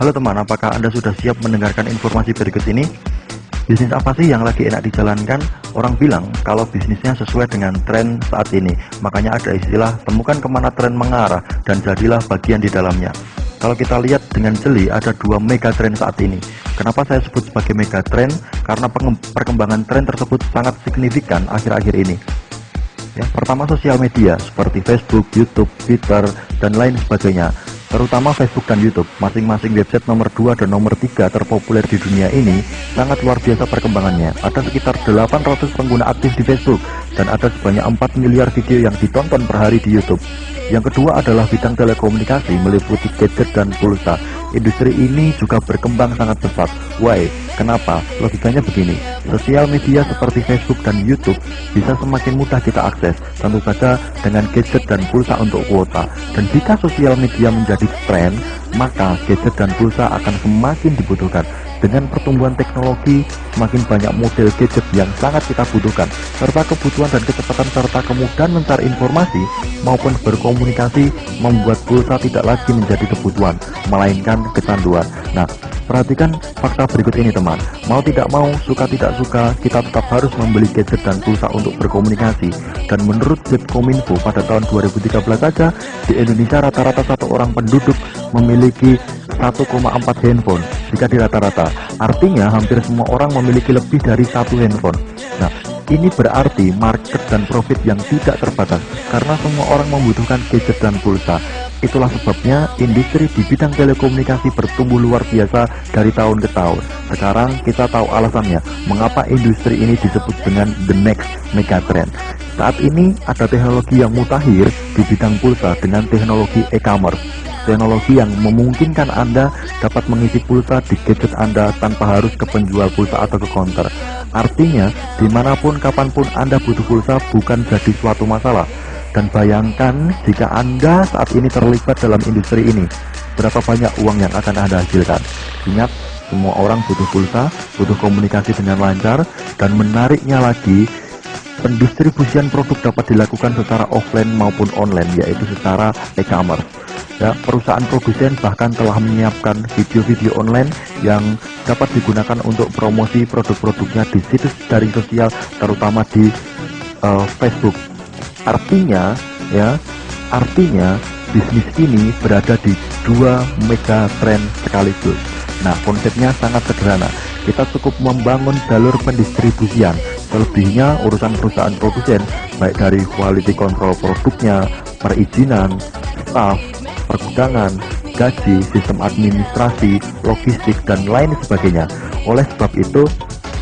Halo teman, apakah Anda sudah siap mendengarkan informasi berikut ini? Bisnis apa sih yang lagi enak dijalankan? Orang bilang kalau bisnisnya sesuai dengan tren saat ini. Makanya ada istilah temukan kemana tren mengarah dan jadilah bagian di dalamnya. Kalau kita lihat dengan jeli, ada dua mega tren saat ini. Kenapa saya sebut sebagai mega tren? Karena perkembangan tren tersebut sangat signifikan akhir-akhir ini. Ya, pertama sosial media seperti Facebook, YouTube, Twitter, dan lain sebagainya. Terutama Facebook dan YouTube, masing-masing website nomor 2 dan nomor 3 terpopuler di dunia ini sangat luar biasa perkembangannya. Ada sekitar 800 pengguna aktif di Facebook dan ada sebanyak 4 miliar video yang ditonton per hari di YouTube. Yang kedua adalah bidang telekomunikasi meliputi gadget dan pulsa. Industri ini juga berkembang sangat pesat. Why? Kenapa? Logikanya begini, sosial media seperti Facebook dan YouTube bisa semakin mudah kita akses, tentu saja dengan gadget dan pulsa untuk kuota. Dan jika sosial media menjadi tren, maka gadget dan pulsa akan semakin dibutuhkan. Dengan pertumbuhan teknologi, semakin banyak model gadget yang sangat kita butuhkan, serta kebutuhan dan kecepatan serta kemudahan mencari informasi maupun berkomunikasi membuat pulsa tidak lagi menjadi kebutuhan, melainkan kecanduan. Nah, perhatikan fakta berikut ini teman. Mau tidak mau, suka tidak suka, kita tetap harus membeli gadget dan pulsa untuk berkomunikasi. Dan menurut Kominfo pada tahun 2013 saja, di Indonesia rata-rata satu orang penduduk memiliki 1,4 handphone jika di rata-rata. Artinya hampir semua orang memiliki lebih dari satu handphone. Nah, ini berarti market dan profit yang tidak terbatas karena semua orang membutuhkan gadget dan pulsa. Itulah sebabnya industri di bidang telekomunikasi bertumbuh luar biasa dari tahun ke tahun. Sekarang kita tahu alasannya mengapa industri ini disebut dengan the next megatrend. Saat ini ada teknologi yang mutakhir di bidang pulsa dengan teknologi e-commerce. Teknologi yang memungkinkan Anda dapat mengisi pulsa di gadget Anda tanpa harus ke penjual pulsa atau ke counter. Artinya, dimanapun kapanpun Anda butuh pulsa bukan jadi suatu masalah. Dan bayangkan jika Anda saat ini terlibat dalam industri ini, berapa banyak uang yang akan Anda hasilkan. Ingat, semua orang butuh pulsa, butuh komunikasi dengan lancar, dan menariknya lagi, pendistribusian produk dapat dilakukan secara offline maupun online, yaitu secara e-commerce. Ya, perusahaan produsen bahkan telah menyiapkan video-video online yang dapat digunakan untuk promosi produk-produknya di situs daring sosial, terutama di Facebook. Artinya bisnis ini berada di dua mega trend sekaligus. Nah, konsepnya sangat sederhana. Kita cukup membangun jalur pendistribusian. Selebihnya urusan perusahaan produsen, baik dari quality control produknya, perizinan, staff, pergudangan, gaji, sistem administrasi, logistik, dan lain sebagainya. Oleh sebab itu,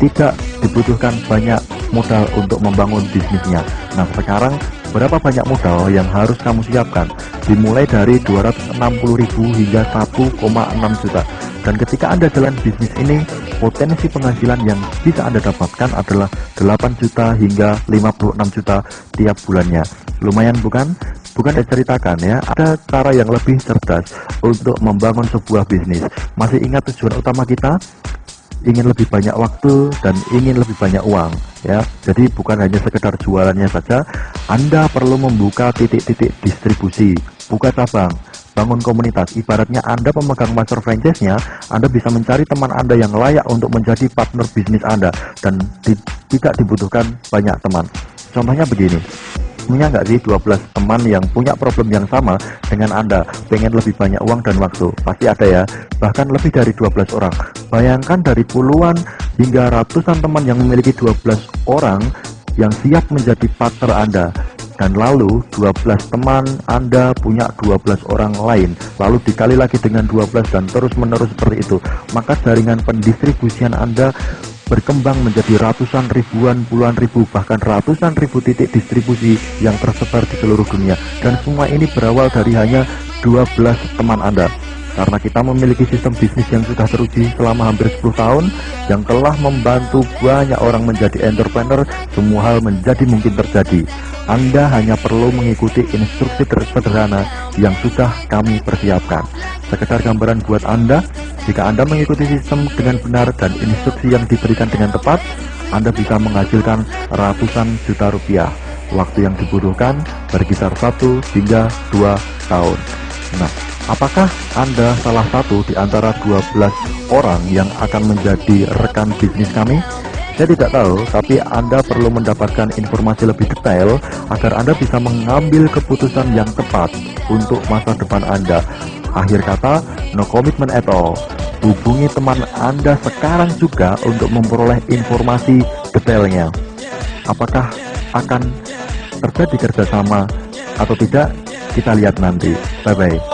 tidak dibutuhkan banyak modal untuk membangun bisnisnya. Nah, sekarang berapa banyak modal yang harus kamu siapkan? Dimulai dari 260.000 hingga 1,6 juta. Dan ketika Anda jalan bisnis ini, potensi penghasilan yang bisa Anda dapatkan adalah 8 juta hingga 56 juta tiap bulannya. Lumayan bukan? Bukan diceritakan ya, ada cara yang lebih cerdas untuk membangun sebuah bisnis. Masih ingat tujuan utama kita? Ingin lebih banyak waktu dan ingin lebih banyak uang ya. Jadi bukan hanya sekedar jualannya saja, Anda perlu membuka titik-titik distribusi, buka cabang, bangun komunitas. Ibaratnya Anda pemegang master franchise-nya, Anda bisa mencari teman Anda yang layak untuk menjadi partner bisnis Anda dan tidak dibutuhkan banyak teman. Contohnya begini, punya nggak sih 12 teman yang punya problem yang sama dengan Anda, pengen lebih banyak uang dan waktu? Pasti ada ya, bahkan lebih dari 12 orang. Bayangkan dari puluhan hingga ratusan teman yang memiliki 12 orang yang siap menjadi partner Anda. Dan lalu 12 teman Anda punya 12 orang lain, lalu dikali lagi dengan 12 dan terus menerus seperti itu. Maka jaringan pendistribusian Anda berkembang menjadi ratusan ribuan, puluhan ribu, bahkan ratusan ribu titik distribusi yang tersebar di seluruh dunia. Dan semua ini berawal dari hanya 12 teman Anda. Karena kita memiliki sistem bisnis yang sudah teruji selama hampir 10 tahun, yang telah membantu banyak orang menjadi entrepreneur, semua hal menjadi mungkin terjadi. Anda hanya perlu mengikuti instruksi sederhana yang sudah kami persiapkan. Sekedar gambaran buat Anda, jika Anda mengikuti sistem dengan benar dan instruksi yang diberikan dengan tepat, Anda bisa menghasilkan ratusan juta rupiah. Waktu yang dibutuhkan berkisar 1 hingga 2 tahun. Nah, Apakah Anda salah satu di antara 12 orang yang akan menjadi rekan bisnis kami? Saya tidak tahu, tapi Anda perlu mendapatkan informasi lebih detail agar Anda bisa mengambil keputusan yang tepat untuk masa depan Anda. Akhir kata, no commitment at all. Hubungi teman Anda sekarang juga untuk memperoleh informasi detailnya. Apakah akan terjadi kerjasama atau tidak? Kita lihat nanti. Bye-bye.